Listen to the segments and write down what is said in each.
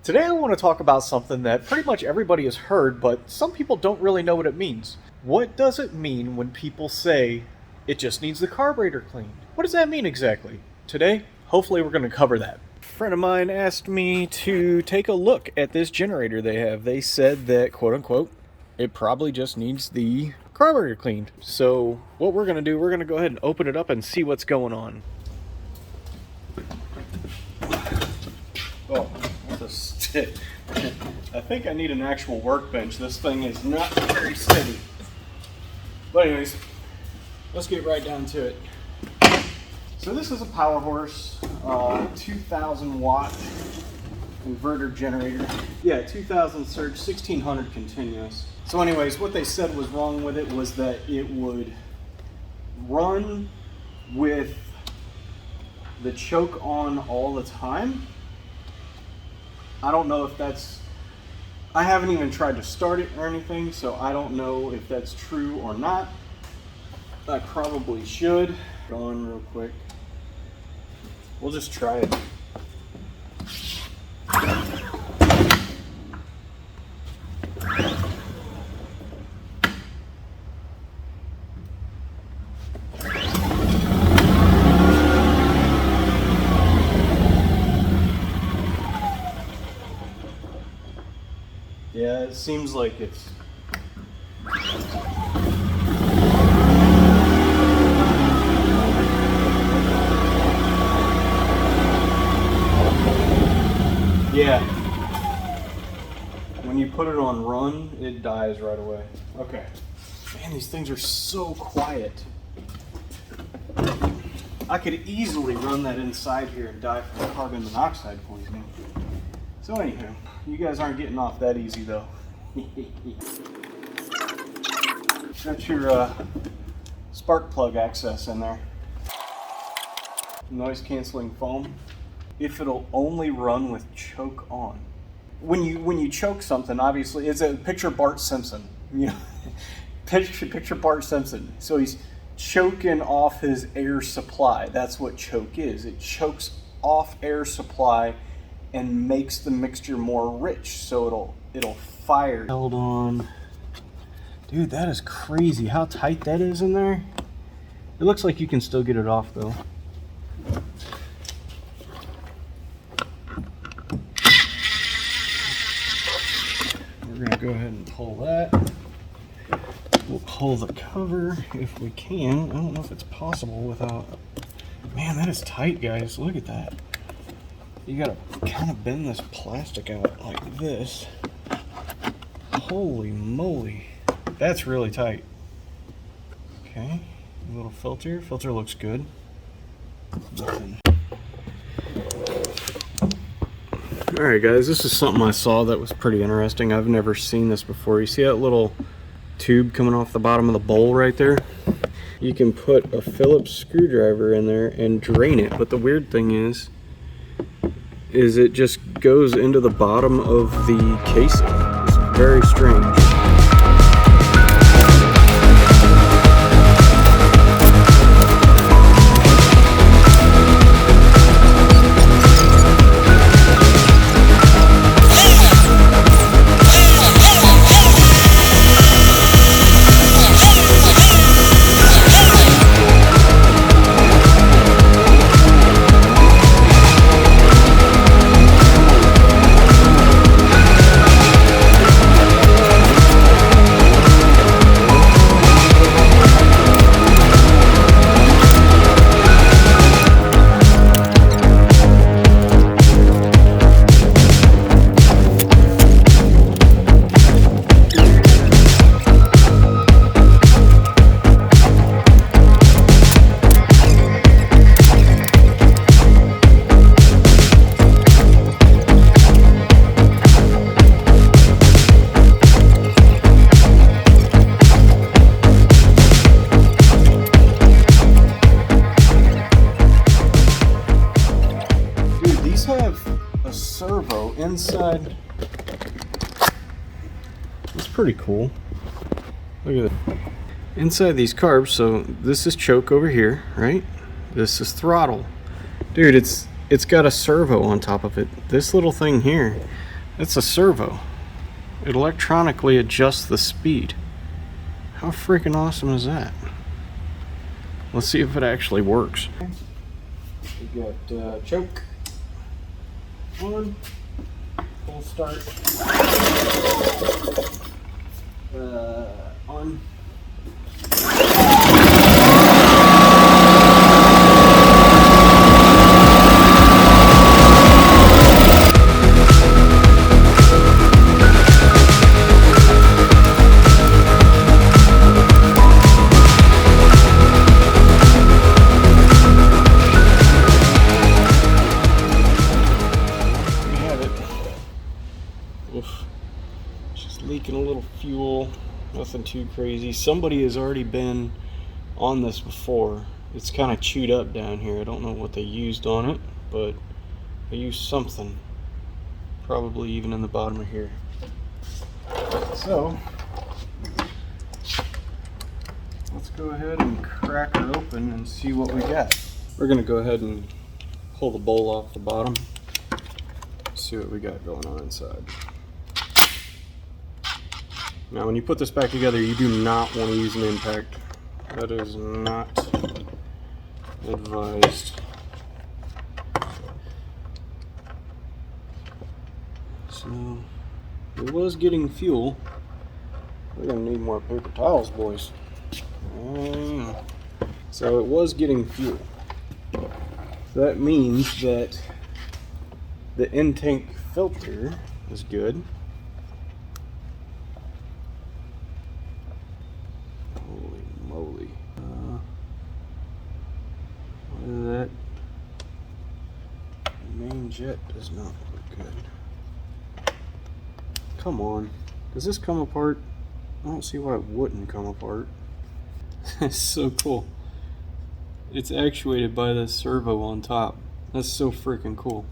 Today I want to talk about something that pretty much everybody has heard, but some people don't really know what it means. What does it mean when people say it just needs the carburetor cleaned? What does that mean exactly? Today, hopefully we're going to cover that. A friend of mine asked me to take a look at this generator they have. They said that, quote unquote, it probably just needs the carburetor cleaned. So what we're going to do, we're going to go ahead and open it up and see what's going on. Oh, that's a stick. I think I need an actual workbench. This thing is not very steady. But anyways, let's get right down to it. So this is a Power Horse 2000 watt inverter generator. Yeah, 2000 surge, 1600 continuous. So anyways, what they said was wrong with it was that it would run with the choke on all the time. I don't know if that's, I haven't even tried to start it or anything, so I don't know if that's true or not. I probably should. Go on real quick. We'll just try it. Yeah, it seems like it's... Yeah. When you put it on run, it dies right away. Okay. Man, these things are so quiet. I could easily run that inside here and die from carbon monoxide poisoning. So anywho, you guys aren't getting off that easy though. Got your spark plug access in there. Noise canceling foam. If it'll only run with choke on. When you choke something, obviously, it's a picture Bart Simpson. You know, picture Bart Simpson. So he's choking off his air supply. That's what choke is. It chokes off air supply and makes the mixture more rich, so it'll fire. Held on. Dude, that is crazy how tight that is in there. It looks like you can still get it off though. We're gonna go ahead and pull that. We'll pull the cover if we can. I don't know if it's possible without... Man, that is tight, guys. Look at that. You gotta kind of bend this plastic out like this. Holy moly. That's really tight. Okay, a little filter. Filter looks good. Nothing. Alright guys, this is something I saw that was pretty interesting. I've never seen this before. You see that little tube coming off the bottom of the bowl right there? You can put a Phillips screwdriver in there and drain it, but the weird thing is it just goes into the bottom of the casing. It's very strange. Servo inside. It's pretty cool. Look at it. Inside these carbs, so this is choke over here, right? This is throttle. Dude, it's got a servo on top of it. This little thing here, It's a servo. It electronically adjusts the speed. How freaking awesome is that? Let's see if it actually works. We got choke on, full start on. Just leaking a little fuel, nothing too crazy. Somebody has already been on this before. It's kind of chewed up down here. I don't know what they used on it, but they used something, probably even in the bottom of here. So let's go ahead and crack her open and see what we got. We're gonna go ahead and pull the bowl off the bottom, see what we got going on inside. Now when you put this back together, you do not want to use an impact. That is not advised. So it was getting fuel. We're gonna need more paper towels, boys. So it was getting fuel. So that means that the intake filter is good. Holy moly. What is that? The main jet does not look good. Come on. Does this come apart? I don't see why it wouldn't come apart. It's so cool. It's actuated by the servo on top. That's so freaking cool.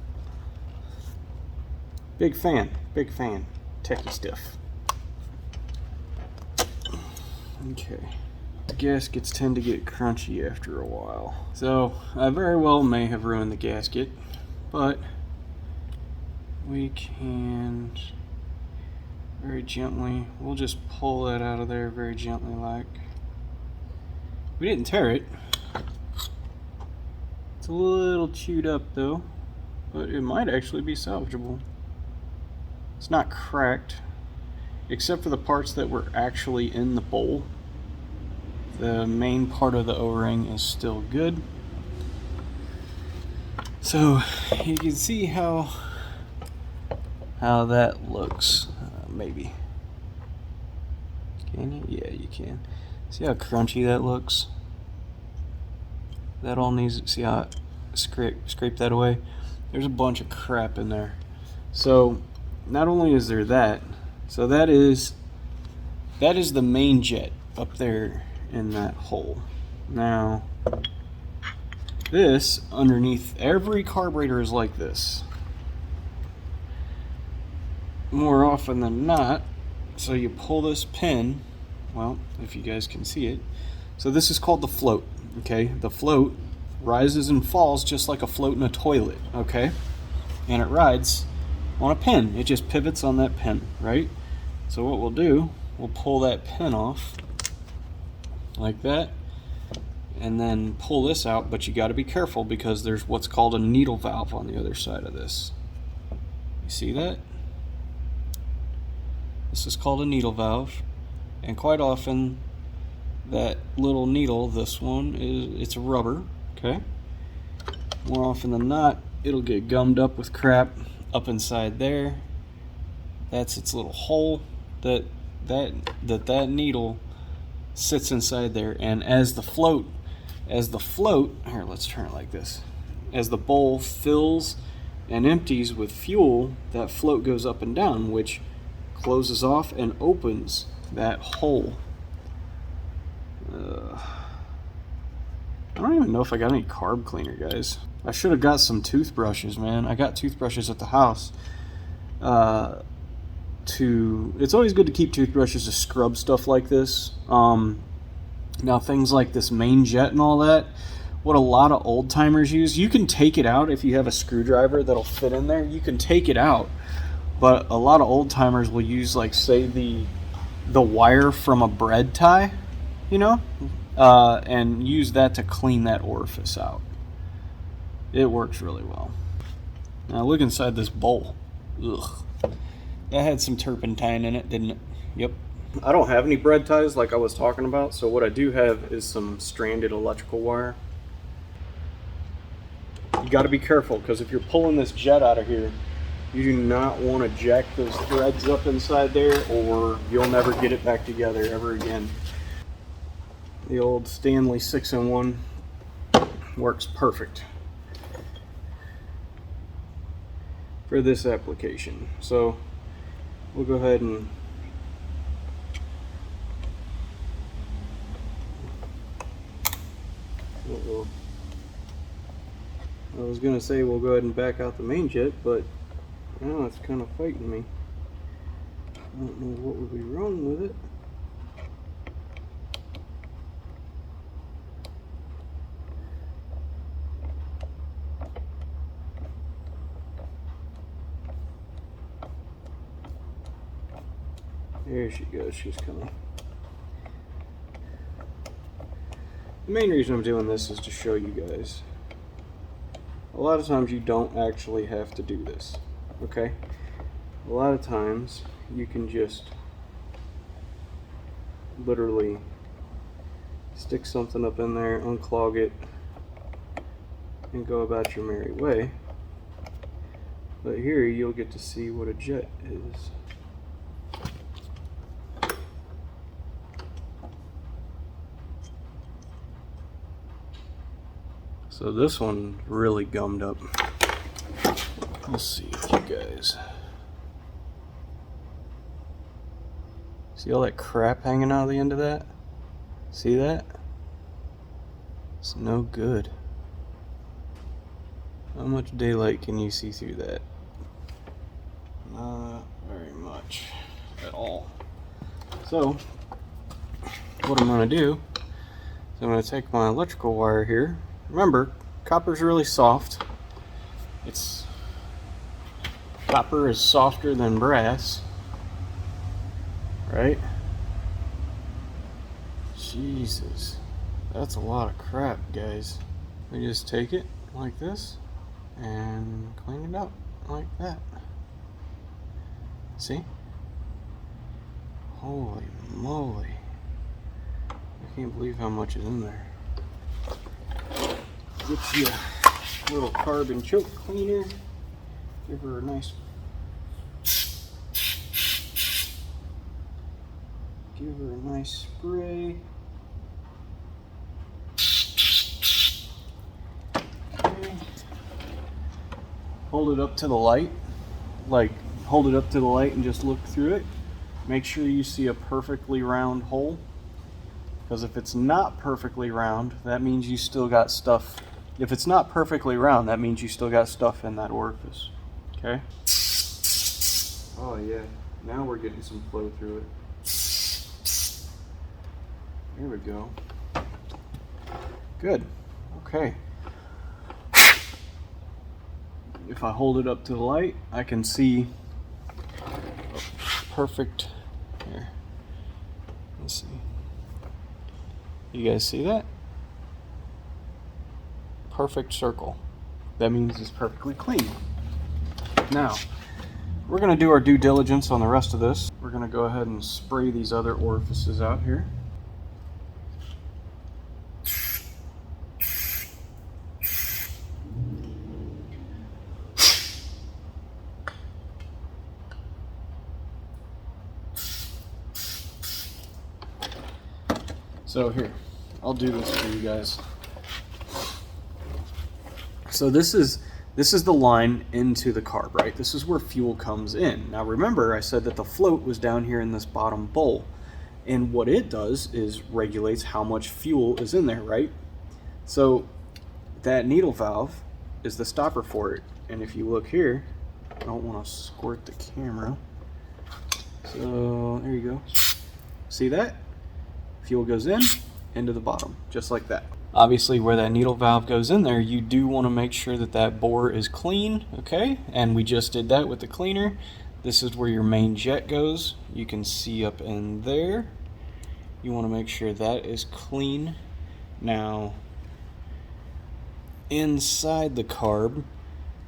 Big fan. Techie stuff. Okay. The gaskets tend to get crunchy after a while. So I very well may have ruined the gasket, but we can very gently, we'll just pull that out of there very gently like. We didn't tear it. It's a little chewed up though, but it might actually be salvageable. It's not cracked, except for the parts that were actually in the bowl. The main part of the O-ring is still good. So you can see how that looks. Maybe. Can you? Yeah, you can. See how crunchy that looks? That all needs, see how I scrape that away? There's a bunch of crap in there. So not only is there that, so that is the main jet up there in that hole. Now this underneath, every carburetor is like this. More often than not, so you pull this pin, well, if you guys can see it. So this is called the float, okay? The float rises and falls just like a float in a toilet, okay? And it rides on a pin. It just pivots on that pin, right? So what we'll do, we'll pull that pin off like that and then pull this out, but you got to be careful because there's what's called a needle valve on the other side of this. You see that? This is called a needle valve, and quite often that little needle, this one, it's rubber, okay? More often than not, it'll get gummed up with crap up inside there. That's its little hole that needle sits inside there, and as the float, here, let's turn it like this. As the bowl fills and empties with fuel, that float goes up and down, which closes off and opens that hole. I don't even know if I got any carb cleaner, guys. I should have got some toothbrushes, man. I got toothbrushes at the house. It's always good to keep toothbrushes to scrub stuff like this. Now things like this main jet and all that, what a lot of old timers use, you can take it out if you have a screwdriver that'll fit in there. You can take it out but a lot of old timers will use, like, say the wire from a bread tie, you know, and use that to clean that orifice out. It works really well. Now look inside this bowl. Ugh. That had some turpentine in it, didn't it? Yep. I don't have any bread ties like I was talking about, so what I do have is some stranded electrical wire. You got to be careful, because if you're pulling this jet out of here, you do not want to jack those threads up inside there, or you'll never get it back together ever again. The old Stanley 6-in-1 works perfect for this application. So we'll go ahead and I was gonna say we'll go ahead and back out the main jet, but now it's kind of fighting me. I don't know what would be wrong with it. There she goes, she's coming. The main reason I'm doing this is to show you guys. A lot of times you don't actually have to do this, okay? A lot of times you can just literally stick something up in there, unclog it, and go about your merry way. But here you'll get to see what a jet is. So this one really gummed up. Let's see if you guys see all that crap hanging out of the end of that? See that? It's no good. How much daylight can you see through that? Not very much at all. So what I'm going to do is I'm going to take my electrical wire here. Remember, copper's really soft. Copper is softer than brass, right? Jesus, that's a lot of crap, guys. We just take it like this and clean it up like that. See? Holy moly. I can't believe how much is in there. Get you a little carb and choke cleaner. Give her a nice spray. Okay. Hold it up to the light. Hold it up to the light and just look through it. Make sure you see a perfectly round hole. Because if it's not perfectly round, that means you still got stuff. If it's not perfectly round, that means you still got stuff in that orifice. Okay? Oh yeah, now we're getting some flow through it. There we go. Good. Okay. If I hold it up to the light, I can see perfect. Here. Let's see. You guys see that? Perfect circle. That means it's perfectly clean. Now, we're going to do our due diligence on the rest of this. We're going to go ahead and spray these other orifices out here. So here, I'll do this for you guys. So this is the line into the carb, right? This is where fuel comes in. Now remember, I said that the float was down here in this bottom bowl. And what it does is regulates how much fuel is in there, right? So that needle valve is the stopper for it. And if you look here, I don't want to squirt the camera. So there you go. See that? Fuel goes in, into the bottom, just like that. Obviously, where that needle valve goes in there, you do want to make sure that that bore is clean, okay? And we just did that with the cleaner. This is where your main jet goes. You can see up in there. You want to make sure that is clean. Now, inside the carb,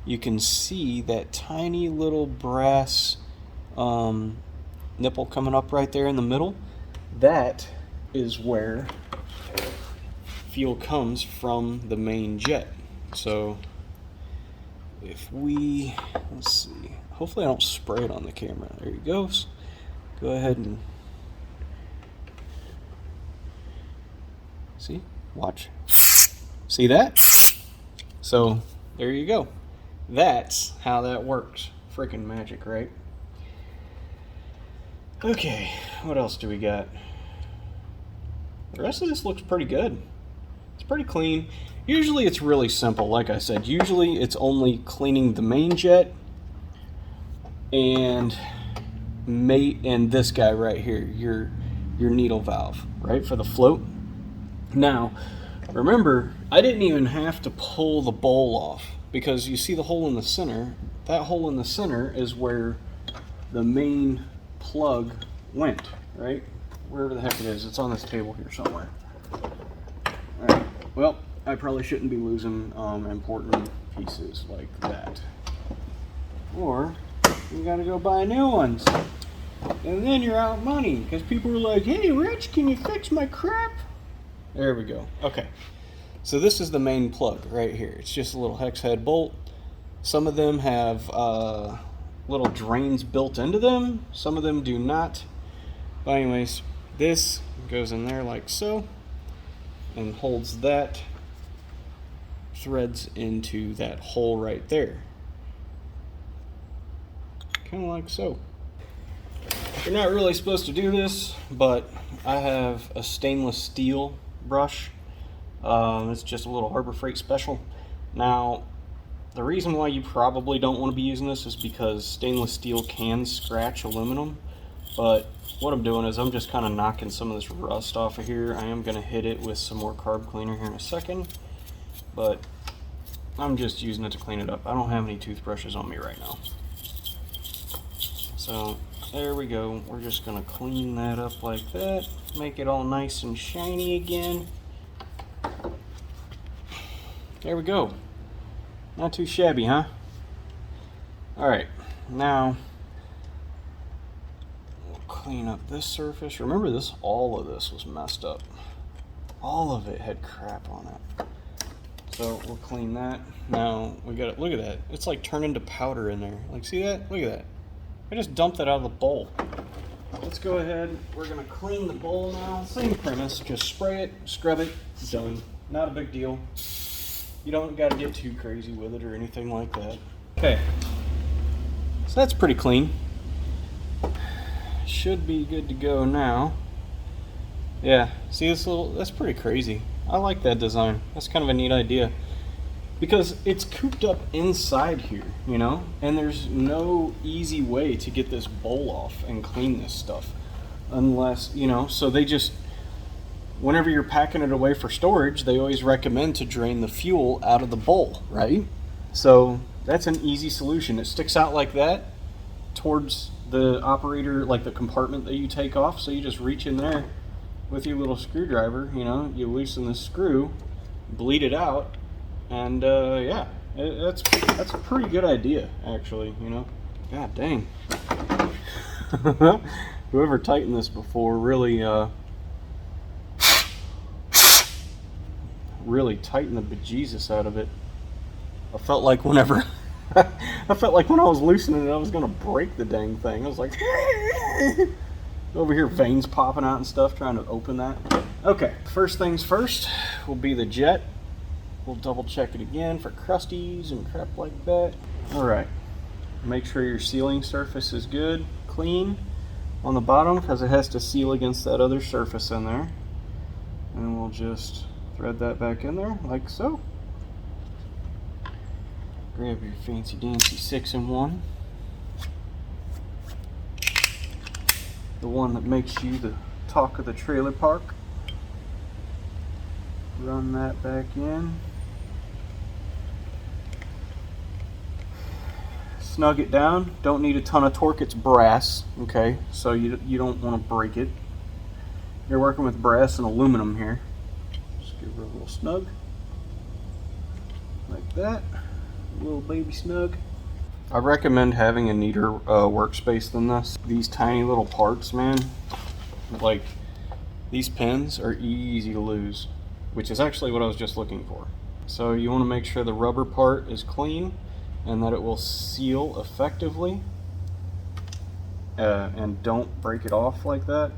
you can see that tiny little brass nipple coming up right there in the middle. That is where fuel comes from the main jet. So if we, let's see, hopefully I don't spray it on the camera. There he goes. Go ahead and see, watch. See that? So there you go. That's how that works. Freaking magic, right? Okay, what else do we got? The rest of this looks pretty good. It's pretty clean. Usually it's really simple, like I said. Usually it's only cleaning the main jet and this guy right here, your needle valve, right, for the float. Now, remember, I didn't even have to pull the bowl off because you see the hole in the center. That hole in the center is where the main plug went, right? Wherever the heck it is. It's on this table here somewhere. Alright, well, I probably shouldn't be losing important pieces like that. Or, you gotta go buy new ones. And then you're out money, because people are like, hey Rich, can you fix my crap? There we go. Okay. So this is the main plug right here. It's just a little hex head bolt. Some of them have little drains built into them. Some of them do not. But anyways, this goes in there like so and holds that, threads into that hole right there. Kind of like so. You're not really supposed to do this, but I have a stainless steel brush. It's just a little Harbor Freight special. Now, the reason why you probably don't want to be using this is because stainless steel can scratch aluminum. But what I'm doing is I'm just kind of knocking some of this rust off of here. I am going to hit it with some more carb cleaner here in a second. But I'm just using it to clean it up. I don't have any toothbrushes on me right now. So there we go. We're just going to clean that up like that. Make it all nice and shiny again. There we go. Not too shabby, huh? Alright, now we'll clean up this surface. Remember this, all of this was messed up. All of it had crap on it. So we'll clean that. Now we got it, look at that. It's like turning to powder in there. Like, see that? Look at that. I just dumped that out of the bowl. Let's go ahead. We're gonna clean the bowl now. Same premise, just spray it, scrub it, done. Not a big deal. You don't got to get too crazy with it or anything like that. Okay, so that's pretty clean. Should be good to go now. Yeah, see this little, that's pretty crazy. I like that design. That's kind of a neat idea. Because it's cooped up inside here, you know? And there's no easy way to get this bowl off and clean this stuff. Unless, you know, so they just, whenever you're packing it away for storage, they always recommend to drain the fuel out of the bowl, right? So that's an easy solution. It sticks out like that towards the operator, like the compartment that you take off. So you just reach in there with your little screwdriver, you know, you loosen the screw, bleed it out, and yeah, that's a pretty good idea, actually, you know. God dang. Whoever tightened this before really tighten the bejesus out of it. I felt like whenever I felt like when I was loosening it, I was gonna break the dang thing. I was like over here, veins popping out and stuff, trying to open that. Okay, first things first will be the jet. We'll double check it again for crusties and crap like that. All right, make sure your sealing surface is good, clean on the bottom, because it has to seal against that other surface in there. And we'll just thread that back in there like so. Grab your fancy dancy 6-in-1, the one that makes you the talk of the trailer park. Run that back in. snug it down. Don't need a ton of torque. It's brass, okay? So you don't want to break it. You're working with brass and aluminum here. Just give it a little snug. Like that. A little baby snug. I recommend having a neater workspace than this. These tiny little parts, man, like these pins are easy to lose, which is actually what I was just looking for. So you want to make sure the rubber part is clean and that it will seal effectively, and don't break it off like that.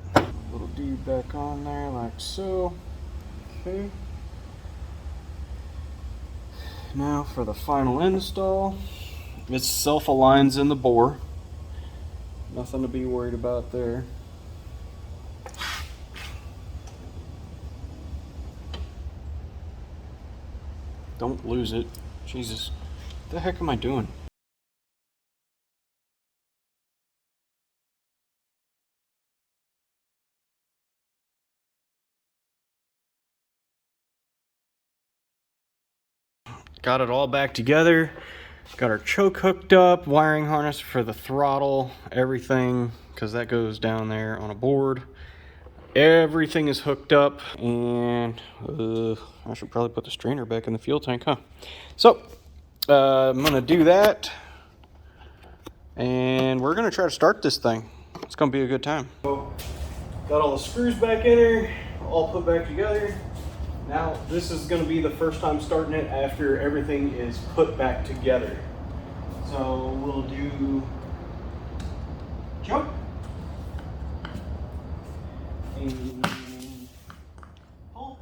Little D back on there like so. Okay. Now for the final install. It self-aligns in the bore. Nothing to be worried about there. Don't lose it. Jesus. What the heck am I doing? Got it all back together. Got our choke hooked up, wiring harness for the throttle, everything, because that goes down there on a board. Everything is hooked up, and I should probably put the strainer back in the fuel tank, huh? So, I'm gonna do that, and we're gonna try to start this thing. It's gonna be a good time. So, got all the screws back in there, all put back together. Now, this is going to be the first time starting it after everything is put back together. So we'll do jump and pull.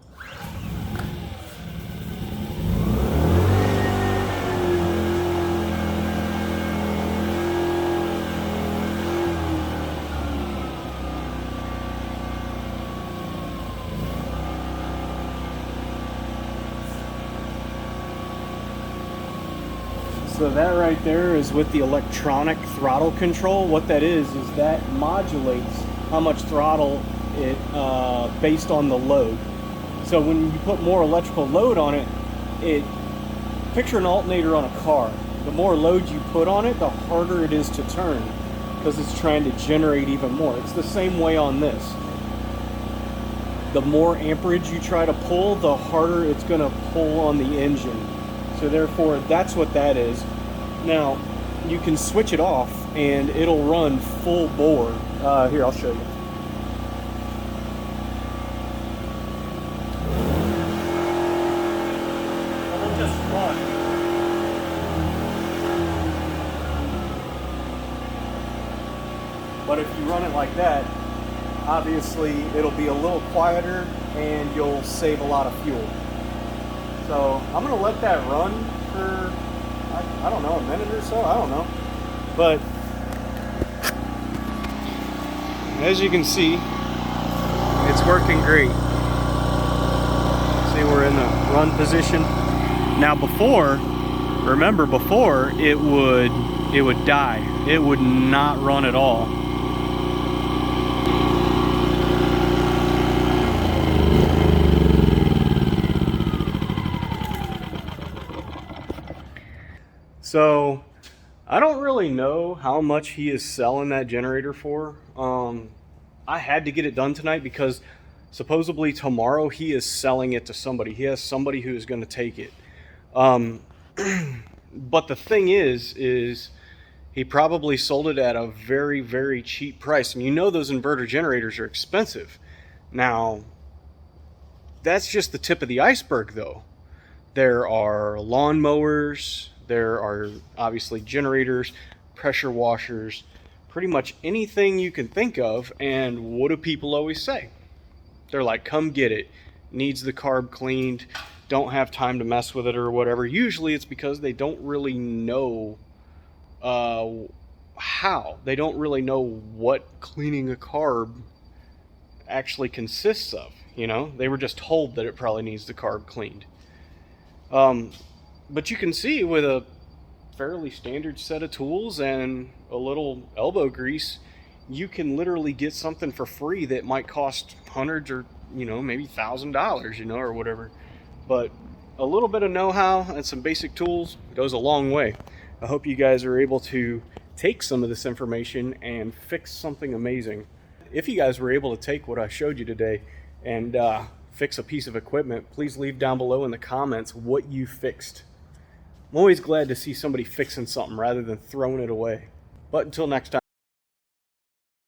So that right there is with the electronic throttle control. What that is that modulates how much throttle it based on the load. So when you put more electrical load on it, picture an alternator on a car. The more load you put on it, the harder it is to turn because it's trying to generate even more. It's the same way on this. The more amperage you try to pull, the harder it's going to pull on the engine. So therefore, that's what that is. Now, you can switch it off and it'll run full bore. Here, I'll show you. It'll just run. But if you run it like that, obviously it'll be a little quieter and you'll save a lot of fuel. So I'm going to let that run for, I don't know, a minute or so, I don't know. But as you can see, it's working great. See, we're in the run position. Now remember before, it would die. It would not run at all. So I don't really know how much he is selling that generator for. I had to get it done tonight because supposedly tomorrow he is selling it to somebody. He has somebody who's going to take it. But the thing is he probably sold it at a very, very cheap price. And you know those inverter generators are expensive. Now, that's just the tip of the iceberg though. There are lawn mowers, there are obviously generators, pressure washers, pretty much anything you can think of. And what do people always say? They're like, come get it. Needs the carb cleaned. Don't have time to mess with it or whatever. Usually it's because they don't really know how. They don't really know what cleaning a carb actually consists of. You know, they were just told that it probably needs the carb cleaned. But you can see with a fairly standard set of tools and a little elbow grease, you can literally get something for free that might cost hundreds or, you know, maybe $1,000, you know, or whatever. But a little bit of know-how and some basic tools goes a long way. I hope you guys are able to take some of this information and fix something amazing. If you guys were able to take what I showed you today and fix a piece of equipment, please leave down below in the comments what you fixed. I'm always glad to see somebody fixing something rather than throwing it away. But until next time.